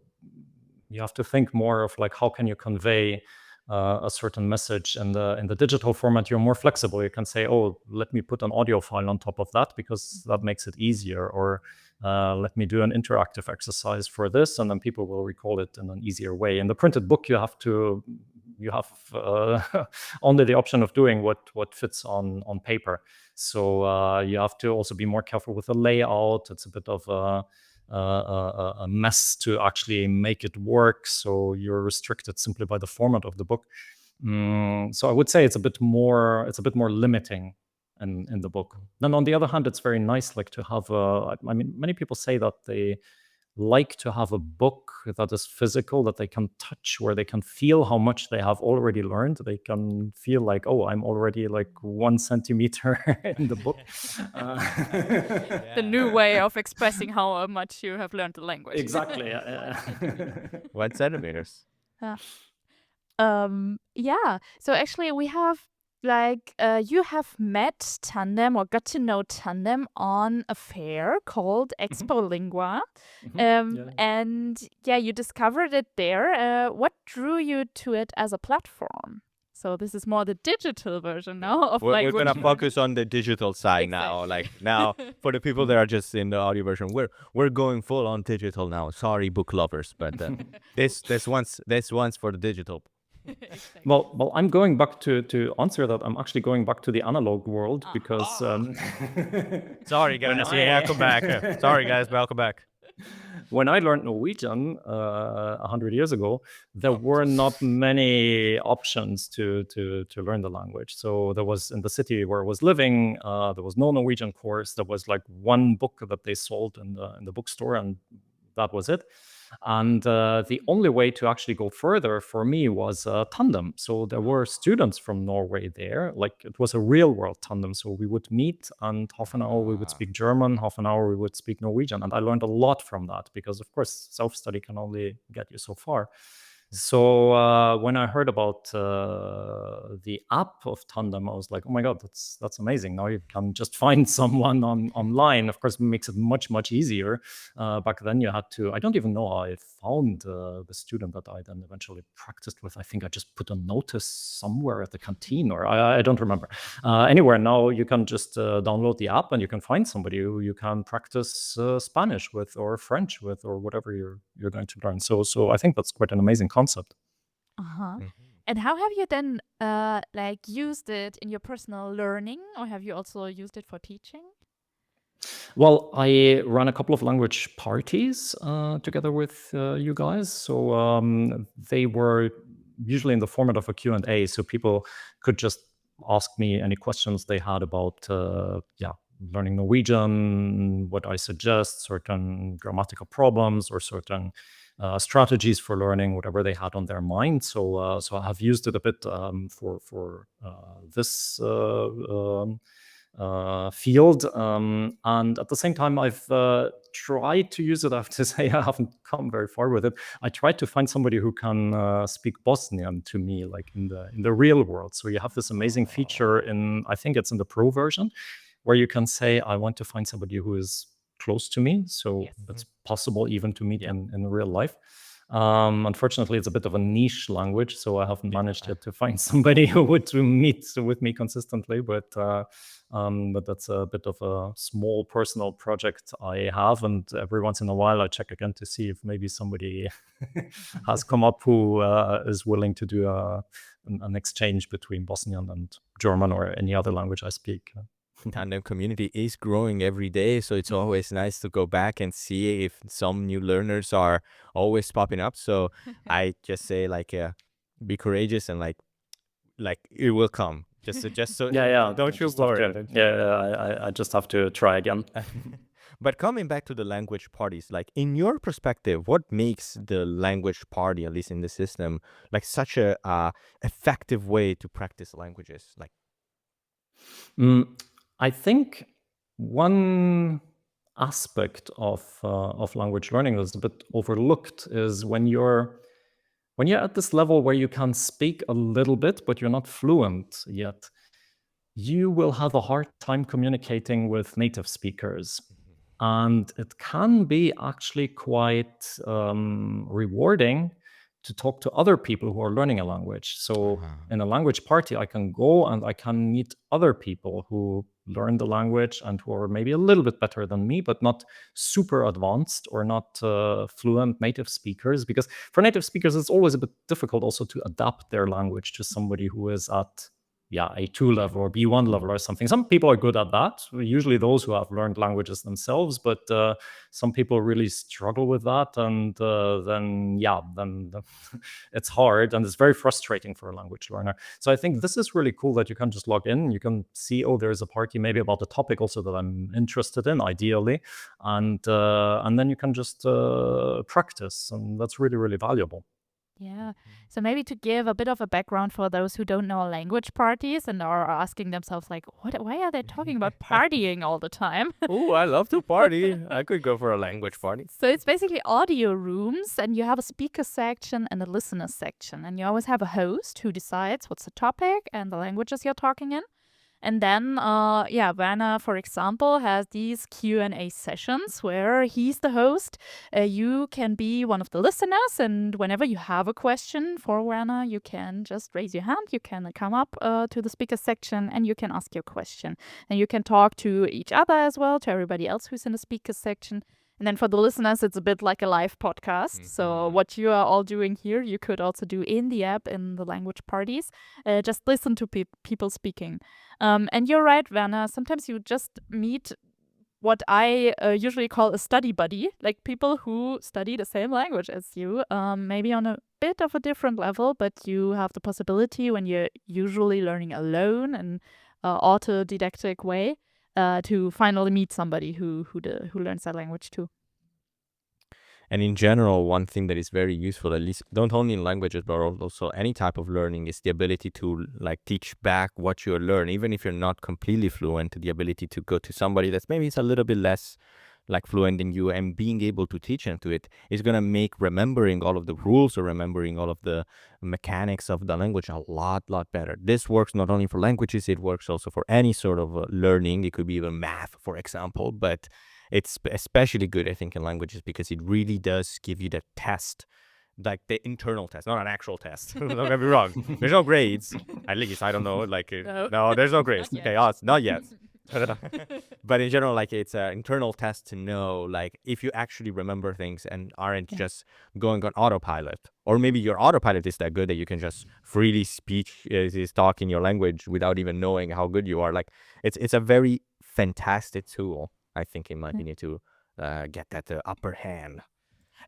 A: think more of like, how can you convey a certain message. And in the digital format, you're more flexible. You can say, oh, let me put an audio file on top of that because that makes it easier, or let me do an interactive exercise for this, and then people will recall it in an easier way. In the printed book, you have only the option of doing what fits on paper. So you have to also be more careful with the layout. It's a bit of a mess to actually make it work. So you're restricted simply by the format of the book. So I would say it's a bit more limiting in the book. Then on the other hand, it's very nice, like to have many people say that they like to have a book that is physical, that they can touch, where they can feel how much they have already learned. They can feel like, oh, I'm already like 1 centimeter in the book.
C: The new way of expressing how much you have learned the language.
A: Exactly.
B: 1 centimeters.
C: Yeah. So actually, we have you have met Tandem or got to know Tandem on a fair called Expo Lingua. And you discovered it there. What drew you to it as a platform? So this is more the digital version now of
B: We're
C: language.
B: gonna focus on the digital side now. Like now, for the people that are just in the audio version, we're going full on digital now. Sorry, book lovers, but this one's for the digital.
C: Exactly.
A: Well, I'm going back to answer that. I'm actually going back to the analog world because.
B: Sorry, guys. Welcome back. Sorry, guys. Welcome back.
A: When I learned Norwegian 100 years ago, there were not many options to learn the language. So there was, in the city where I was living, there was no Norwegian course. There was like one book that they sold in the bookstore, and that was it. And the only way to actually go further for me was tandem. So there were students from Norway there, like it was a real world tandem. So we would meet, and half an hour we would speak German, half an hour we would speak Norwegian. And I learned a lot from that because, of course, self-study can only get you so far. So when I heard about the app of Tandem, I was like, "Oh my god, that's amazing! Now you can just find someone online." Of course, it makes it much easier. Back then, you had to. I don't even know how I found the student that I then eventually practiced with. I think I just put a notice somewhere at the canteen, or I don't remember. Anywhere now, you can just download the app and you can find somebody who you can practice Spanish with, or French with, or whatever you're going to learn. So I think that's quite an amazing concept.
C: Uh-huh. And how have you then like used it in your personal learning, or have you also used it for teaching?
A: Well, I run a couple of language parties together with you guys. So they were usually in the format of a Q&A, so people could just ask me any questions they had about learning Norwegian, what I suggest, certain grammatical problems, or certain strategies for learning, whatever they had on their mind. So I have used it a bit for this field. And at the same time, I've tried to use it. I have to say, I haven't come very far with it. I tried to find somebody who can speak Bosnian to me, like in the real world. So you have this amazing feature I think it's in the Pro version, where you can say, I want to find somebody who is close to me. So it's possible even to meet in real life. Unfortunately, it's a bit of a niche language, so I haven't managed yet to find somebody who would meet with me consistently. But that's a bit of a small personal project I have, and every once in a while I check again to see if maybe somebody has come up who is willing to do an exchange between Bosnian and German or any other language I speak.
B: Tandem community is growing every day, so it's always nice to go back and see if some new learners are always popping up. So I just say be courageous and like it will come. Just so don't you worry.
A: I just have to try again.
B: But coming back to the language parties, like in your perspective, what makes the language party, at least in the system, like such a effective way to practice languages? Like,
A: I think one aspect of language learning that's a bit overlooked is when you're at this level where you can speak a little bit, but you're not fluent yet, you will have a hard time communicating with native speakers. And it can be actually quite rewarding to talk to other people who are learning a language. So in a language party, I can go and I can meet other people who learn the language and who are maybe a little bit better than me, but not super advanced or not fluent native speakers. Because for native speakers, it's always a bit difficult also to adapt their language to somebody who is at A2 level or B1 level or something. Some people are good at that, usually those who have learned languages themselves, but some people really struggle with that. And then it's hard and it's very frustrating for a language learner. So I think this is really cool that you can just log in. You can see, oh, there's a party maybe about the topic also that I'm interested in, ideally. And then you can just practice. And that's really, really valuable.
C: Yeah. So maybe to give a bit of a background for those who don't know language parties and are asking themselves like, why are they talking about partying all the time?
B: oh, I love to party. I could go for a language party.
C: So it's basically audio rooms, and you have a speaker section and a listener section, and you always have a host who decides what's the topic and the languages you're talking in. And then, Werner, for example, has these Q&A sessions where he's the host. You can be one of the listeners, and whenever you have a question for Werner, you can just raise your hand. You can come up to the speaker section, and you can ask your question. And you can talk to each other as well, to everybody else who's in the speaker section. And then for the listeners, it's a bit like a live podcast. So what you are all doing here, you could also do in the app, in the language parties. Just listen to people speaking. And you're right, Werner. Sometimes you just meet what I usually call a study buddy, like people who study the same language as you, maybe on a bit of a different level, but you have the possibility when you're usually learning alone in autodidactic way to finally meet somebody who learns that language too.
B: And in general, one thing that is very useful, at least not only in languages, but also any type of learning, is the ability to like teach back what you learn, even if you're not completely fluent, the ability to go to somebody that's maybe it's a little bit less like fluent than you, and being able to teach them to it is going to make remembering all of the rules or remembering all of the mechanics of the language a lot better. This works not only for languages, it works also for any sort of learning. It could be even math, for example, but it's especially good, I think, in languages because it really does give you the test, like the internal test, not an actual test. Don't get me wrong, there's no grades, at least I don't know, like no, there's no grades.
C: Not yet.
B: Chaos, not yet. But in general, like it's an internal test to know like if you actually remember things and aren't just going on autopilot, or maybe your autopilot is that good that you can just freely speech is talk in your language without even knowing how good you are. Like it's a very fantastic tool, I think, in my opinion, to get that upper hand.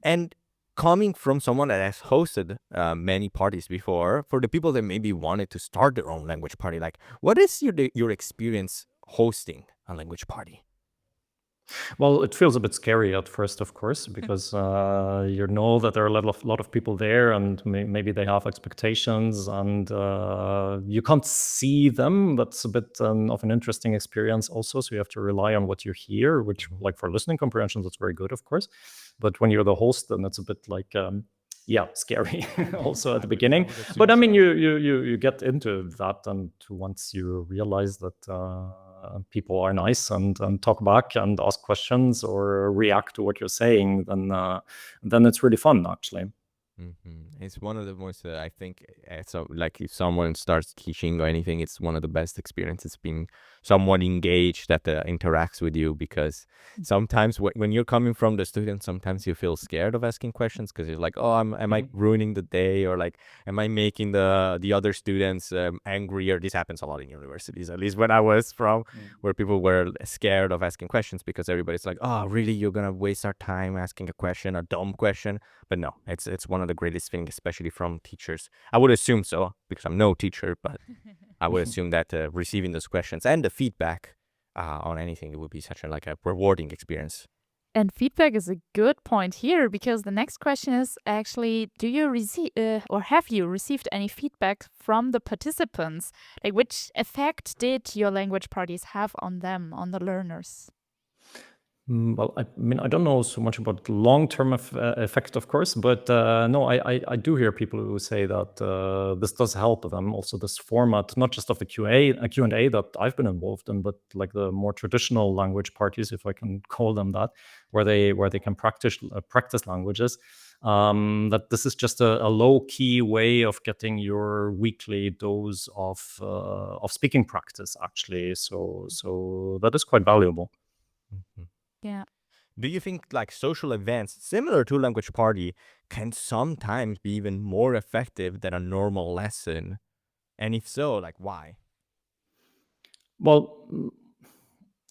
B: And coming from someone that has hosted many parties before, for the people that maybe wanted to start their own language party, like what is your experience hosting a language party?
A: Well, it feels a bit scary at first, of course, because you know that there are a lot of people there, and maybe they have expectations, and you can't see them. That's a bit of an interesting experience, also. So you have to rely on what you hear, which, like for listening comprehension, that's very good, of course. But when you're the host, then it's a bit like scary also at the beginning. But I mean, you get into that, and once you realize that people are nice and talk back and ask questions or react to what you're saying, then it's really fun, actually.
B: It's one of the most, I think, so like if someone starts teaching or anything, it's one of the best experiences being someone engaged that interacts with you, because sometimes when you're coming from the student, sometimes you feel scared of asking questions because you're like, oh, am I ruining the day, or like, am I making the other students angrier? This happens a lot in universities, at least when I was from, where people were scared of asking questions because everybody's like, oh, really, you're gonna waste our time asking a question, a dumb question? But no, it's one of the greatest things, especially from teachers. I would assume so, because I'm no teacher, but I would assume that receiving those questions and the feedback on anything, it would be such a rewarding experience.
C: And feedback is a good point here, because the next question is actually, do you receive or have you received any feedback from the participants? Like, which effect did your language parties have on them, on the learners?
A: Well, I mean, I don't know so much about the long-term effect, of course, but no, I do hear people who say that this does help them. Also, this format, not just of a Q&A that I've been involved in, but like the more traditional language parties, if I can call them that, where they can practice languages. That this is just a low-key way of getting your weekly dose of speaking practice, actually. So that is quite valuable.
C: Yeah.
B: Do you think like social events similar to language party can sometimes be even more effective than a normal lesson? And if so, like why?
A: Well,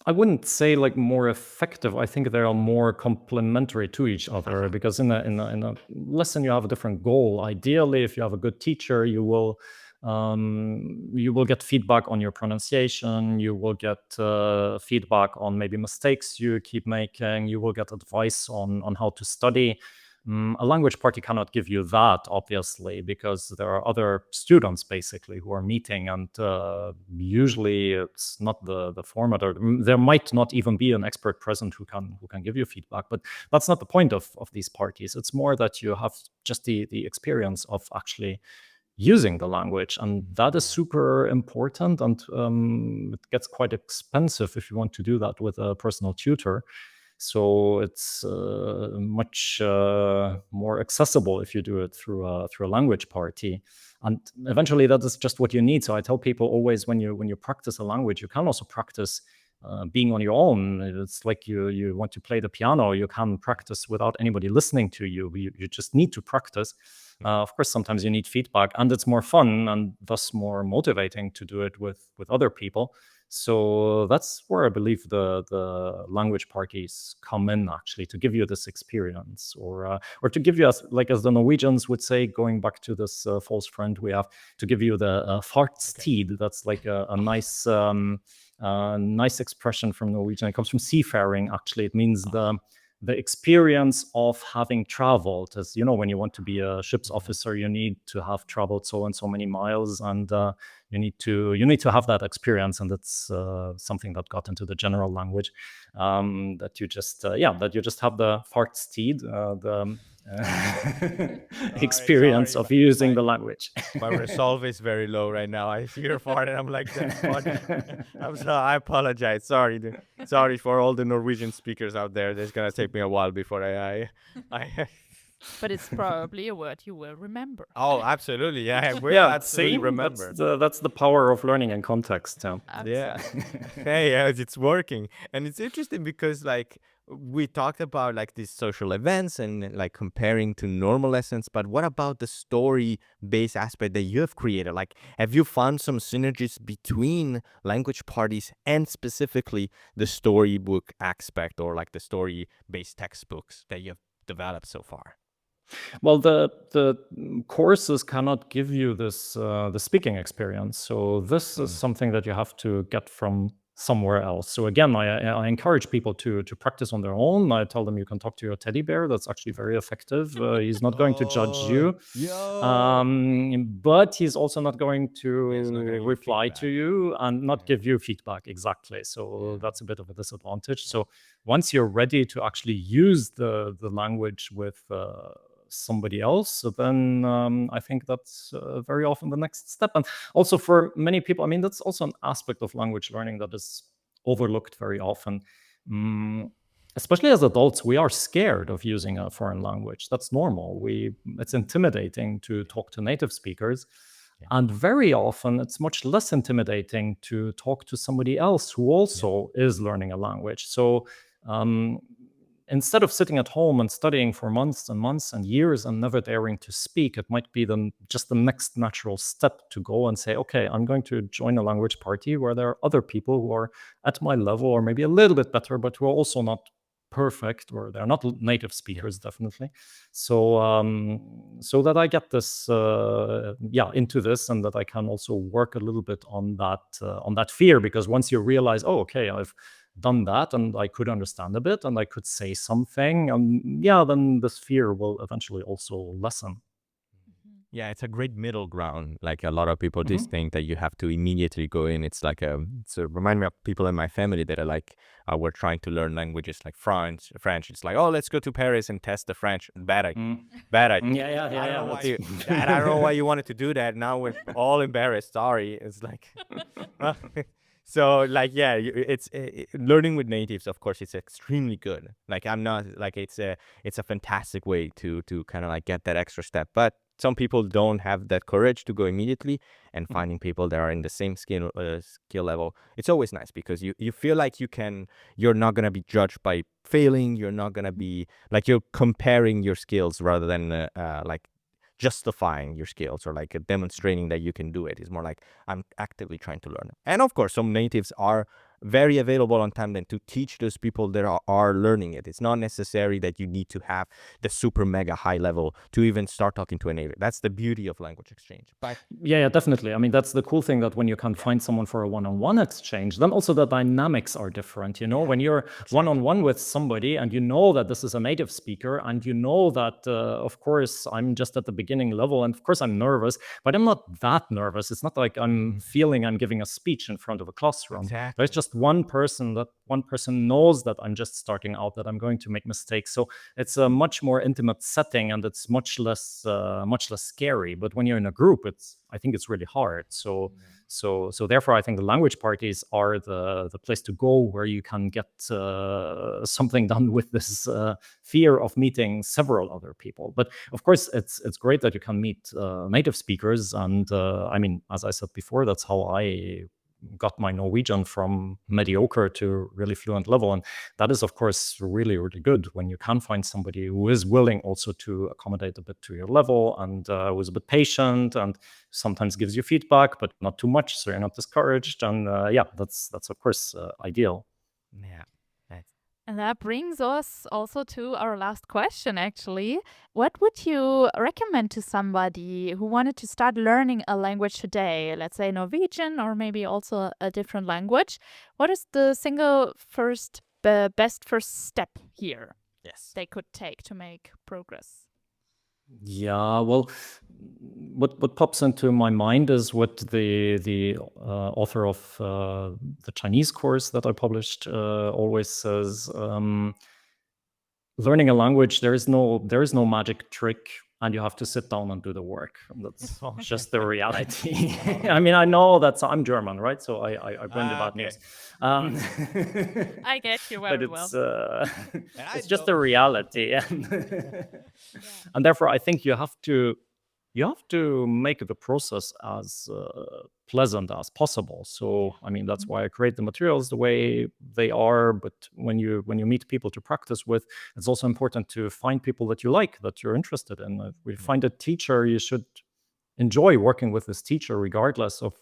A: I wouldn't say like more effective. I think they are more complementary to each other, because in a lesson you have a different goal. Ideally, if you have a good teacher, you will get feedback on your pronunciation. You will get feedback on maybe mistakes you keep making. You will get advice on how to study. A language party cannot give you that, obviously, because there are other students basically who are meeting, and usually it's not the format, or there might not even be an expert present who can give you feedback. But that's not the point of these parties. It's more that you have just the experience of actually using the language, and that is super important, and it gets quite expensive if you want to do that with a personal tutor. So it's much more accessible if you do it through a language party, and eventually that is just what you need. So I tell people always, when you practice a language, you can also practice being on your own. It's like you want to play the piano, you can practice without anybody listening to you. You just need to practice. Of course, sometimes you need feedback, and it's more fun and thus more motivating to do it with other people. So that's where I believe the language parties come in, actually, to give you this experience, or to give you, as the Norwegians would say, going back to this false friend we have, to give you the fartstid. That's like a nice expression from Norwegian. It comes from seafaring, actually. It means the experience of having traveled. As you know, when you want to be a ship's officer, you need to have traveled so and so many miles, and you need to have that experience, and it's something that got into the general language, that you just have the Fartstid, the experience
B: sorry,
A: of using
B: my-
A: the language.
B: My resolve is very low right now. I hear fart and I'm like, that's funny. I'm sorry. I apologize. Sorry for all the Norwegian speakers out there. It's gonna take me a while before I
C: But it's probably a word you will remember.
B: Oh, absolutely. Yeah, I will
A: Yeah,
B: absolutely
A: see,
B: remember.
A: that's the power of learning in context.
B: Yeah. Hey, it's working. And it's interesting because like we talked about like these social events and like comparing to normal lessons, but what about the story-based aspect that you have created? Like, have you found some synergies between language parties and specifically the storybook aspect or like the story-based textbooks that you have developed so far?
A: Well, the courses cannot give you this the speaking experience. So this is something that you have to get from somewhere else. So again, I encourage people to practice on their own. I tell them you can talk to your teddy bear. That's actually very effective. He's not going to judge you, but he's also not going to
B: He's not gonna give you
A: reply to
B: feedback.
A: you and not give you feedback. Exactly. So that's a bit of a disadvantage. So once you're ready to actually use the language with somebody else, then I think that's very often the next step. And also for many people, I mean, that's also an aspect of language learning that is overlooked very often. Especially as adults, we are scared of using a foreign language. That's normal. It's intimidating to talk to native speakers. And very often, it's much less intimidating to talk to somebody else who also is learning a language. So instead of sitting at home and studying for months and months and years and never daring to speak, it might be just the next natural step to go and say, okay, I'm going to join a language party where there are other people who are at my level or maybe a little bit better, but who are also not perfect, or they're not native speakers, definitely. So that I get this into this, and that I can also work a little bit on that fear, because once you realize, oh, okay, I've done that and I could understand a bit and I could say something, then this fear will eventually also lessen.
B: Yeah, it's a great middle ground. Like a lot of people just think that you have to immediately go in. It's like remind me of people in my family that are like, we're trying to learn languages like French. It's like, oh, let's go to Paris and test the French. Bad idea. I don't know why you wanted to do that. Now we're all embarrassed. Sorry. It's like, so like, yeah, it's learning with natives. Of course, it's extremely good. Like I'm not like it's a fantastic way to kind of like get that extra step, but some people don't have that courage to go immediately, and finding people that are in the same skill level, it's always nice because you feel like you're not going to be judged by failing. You're not going to be like, you're comparing your skills rather than like justifying your skills or like demonstrating that you can do it. It's more like I'm actively trying to learn. And of course, some natives are very available on Tandem to teach those people that are learning it. It's not necessary that you need to have the super mega high level to even start talking to a native. That's the beauty of language exchange. But
A: yeah, definitely. I mean, that's the cool thing, that when you can find someone for a one-on-one exchange, then also the dynamics are different. When you're one-on-one with somebody and you know that this is a native speaker, and you know that, of course, I'm just at the beginning level, and of course I'm nervous, but I'm not that nervous. It's not like I'm feeling I'm giving a speech in front of a classroom.
B: Exactly.
A: There's just one person knows that I'm just starting out, that I'm going to make mistakes. So it's a much more intimate setting, and it's much less scary. But when you're in a group, I think it's really hard. So therefore, I think the language parties are the place to go, where you can get something done with this fear of meeting several other people. But of course, it's great that you can meet native speakers, and I mean, as I said before, that's how I got my Norwegian from mediocre to really fluent level. And that is, of course, really, really good when you can find somebody who is willing also to accommodate a bit to your level, and who is a bit patient, and sometimes gives you feedback, but not too much, so you're not discouraged. And that's of course ideal.
B: Yeah.
C: And that brings us also to our last question, actually. What would you recommend to somebody who wanted to start learning a language today, let's say Norwegian or maybe also a different language? What is the single best first step here?
B: Yes.
C: they could take to make progress?
A: Yeah, well, what pops into my mind is what the author of the Chinese course that I published always says. Learning a language, there is no magic trick, and you have to sit down and do the work. That's just the reality. I mean, I know that I'm German, right? So I bring the bad
B: Okay.
A: news.
C: I get you
A: But
C: very well.
B: And I
A: it's just
B: know.
A: the reality, and therefore I think you have to make the process as pleasant as possible. So I mean, that's why I create the materials the way they are. But when you meet people to practice with, it's also important to find people that you like, that you're interested in. If we find a teacher, you should enjoy working with this teacher regardless of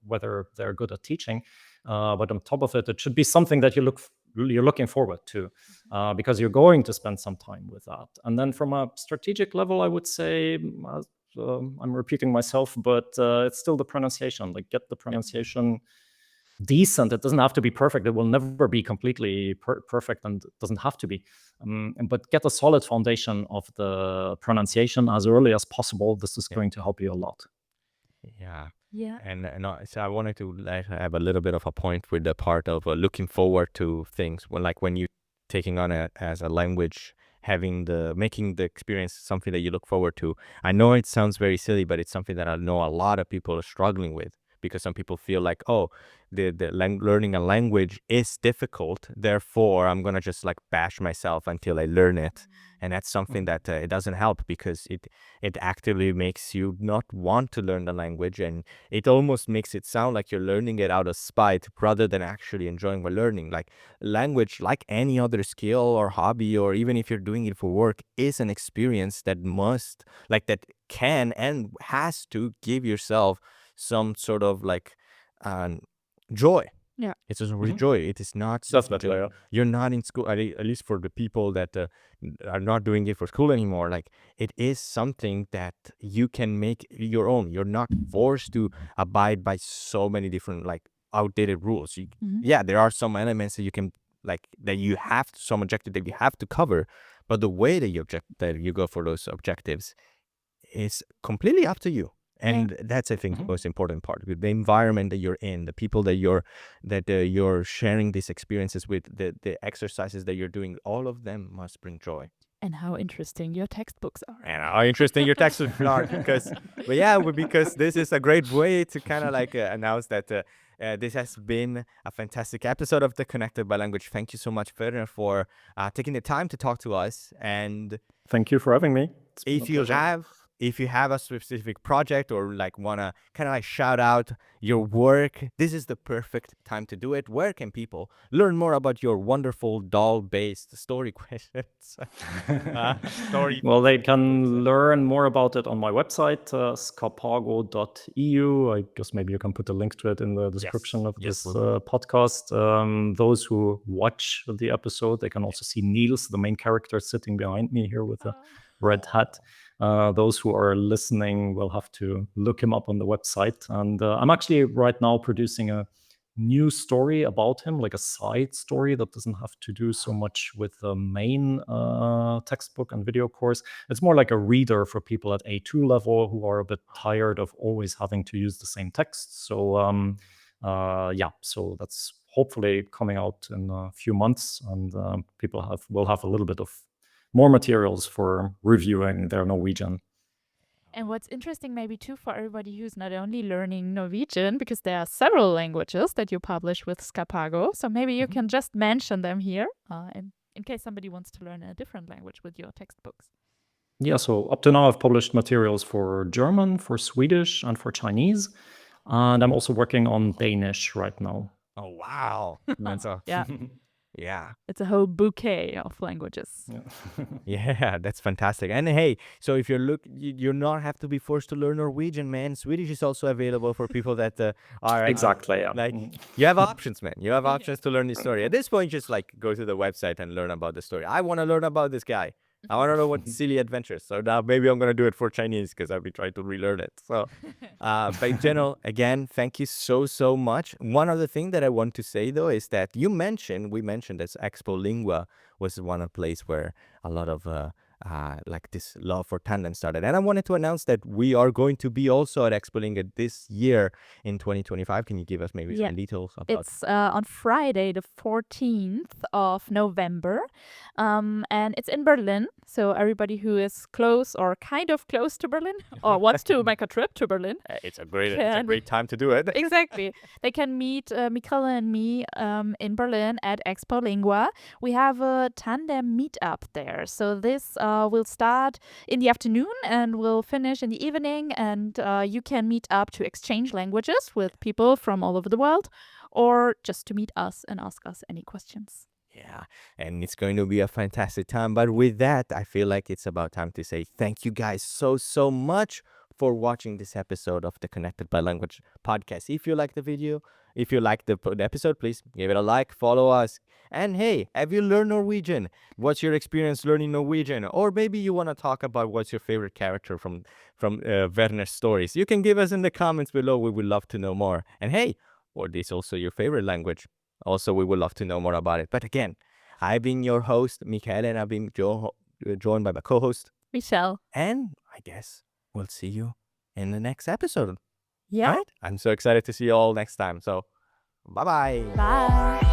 A: whether they're good at teaching. But on top of it, it should be something that you're looking forward to, because you're going to spend some time with that. And then from a strategic level, I would say, I'm repeating myself, but it's still the pronunciation. Like, get the pronunciation decent. It doesn't have to be perfect. It will never be completely perfect, and it doesn't have to be. But get a solid foundation of the pronunciation as early as possible. This is going to help you a lot.
B: Yeah.
C: Yeah.
B: And so I wanted to have a little bit of a point with the part of looking forward to things when you taking on as a language, making the experience something that you look forward to. I know it sounds very silly, but it's something that I know a lot of people are struggling with, because some people feel like, oh, learning a language is difficult, therefore I'm gonna just like bash myself until I learn it. And that's something that it doesn't help, because it actively makes you not want to learn the language, and it almost makes it sound like you're learning it out of spite rather than actually enjoying what learning. Like, language, like any other skill or hobby, or even if you're doing it for work, is an experience that can and has to give yourself some sort of like joy.
C: Yeah.
B: It's a real joy. It is not
A: Definitely, yeah.
B: you're not in school, at least for the people that are not doing it for school anymore. Like, it is something that you can make your own. You're not forced to abide by so many different like outdated rules. Yeah, there are some elements that you can some objective that you have to cover, but the way that you go for those objectives is completely up to you. And that's, I think, the most important part. With the environment that you're in, the people that you're sharing these experiences with, the exercises that you're doing, all of them must bring joy.
C: And how interesting your textbooks are.
B: And how interesting your textbooks are, because this is a great way to kind of like announce that this has been a fantastic episode of The Connected by Language. Thank you so much, Werner, for taking the time to talk to us. And
A: Thank you for having me.
B: If you have a specific project, or like want to kind of like shout out your work, this is the perfect time to do it. Where can people learn more about your wonderful doll-based story questions?
A: Well, they can learn more about it on my website, skapago.eu. I guess maybe you can put a link to it in the description of this podcast. Those who watch the episode, they can also see Niels, the main character, sitting behind me here with a red hat. Those who are listening will have to look him up on the website. And I'm actually right now producing a new story about him, like a side story that doesn't have to do so much with the main textbook and video course. It's more like a reader for people at A2 level who are a bit tired of always having to use the same text. So so that's hopefully coming out in a few months, and people will have a little bit of more materials for reviewing their Norwegian.
C: And what's interesting maybe too for everybody who's not only learning Norwegian, because there are several languages that you publish with Skapago, so maybe you can just mention them here in case somebody wants to learn a different language with your textbooks.
A: Yeah, so up to now I've published materials for German, for Swedish, and for Chinese. And I'm also working on Danish right now.
B: Oh, wow. That's yeah.
C: It's a whole bouquet of languages.
B: Yeah, that's fantastic. And hey, so if you're not have to be forced to learn Norwegian, man. Swedish is also available for people that are
A: exactly.
B: Like, you have options, man. You have options to learn this story. At this point, just like go to the website and learn about the story. I want to learn about this guy. I want to know what silly adventures. So now maybe I'm going to do it for Chinese because I'll be trying to relearn it. So, but in general, again, thank you so much. One other thing that I want to say though is that we mentioned that Expo Lingua was one of the place where a lot of like this love for tandem started. And I wanted to announce that we are going to be also at Expo Lingua this year in 2025. Can you give us maybe some details about
C: It's on Friday, the 14th of November. And it's in Berlin. So everybody who is close or kind of close to Berlin or wants to make a trip to Berlin.
B: It's a great time to do it.
C: Exactly. They can meet Michele and me in Berlin at Expo Lingua. We have a tandem meetup there. So this will start in the afternoon and will finish in the evening. And you can meet up to exchange languages with people from all over the world or just to meet us and ask us any questions.
B: Yeah, and it's going to be a fantastic time. But with that, I feel like it's about time to say thank you guys so much for watching this episode of the Connected by Language podcast. If you like the video, if you like the episode, please give it a like, follow us. And hey, have you learned Norwegian? What's your experience learning Norwegian? Or maybe you want to talk about what's your favorite character from Werner's stories. You can give us in the comments below. We would love to know more. And hey, or this also your favorite language? Also, we would love to know more about it. But again, I've been your host, Michele, and I've been joined by my co-host,
C: Michele.
B: And I guess we'll see you in the next episode.
C: Yeah.
B: Right? I'm so excited to see you all next time. So, bye-bye.
C: Bye.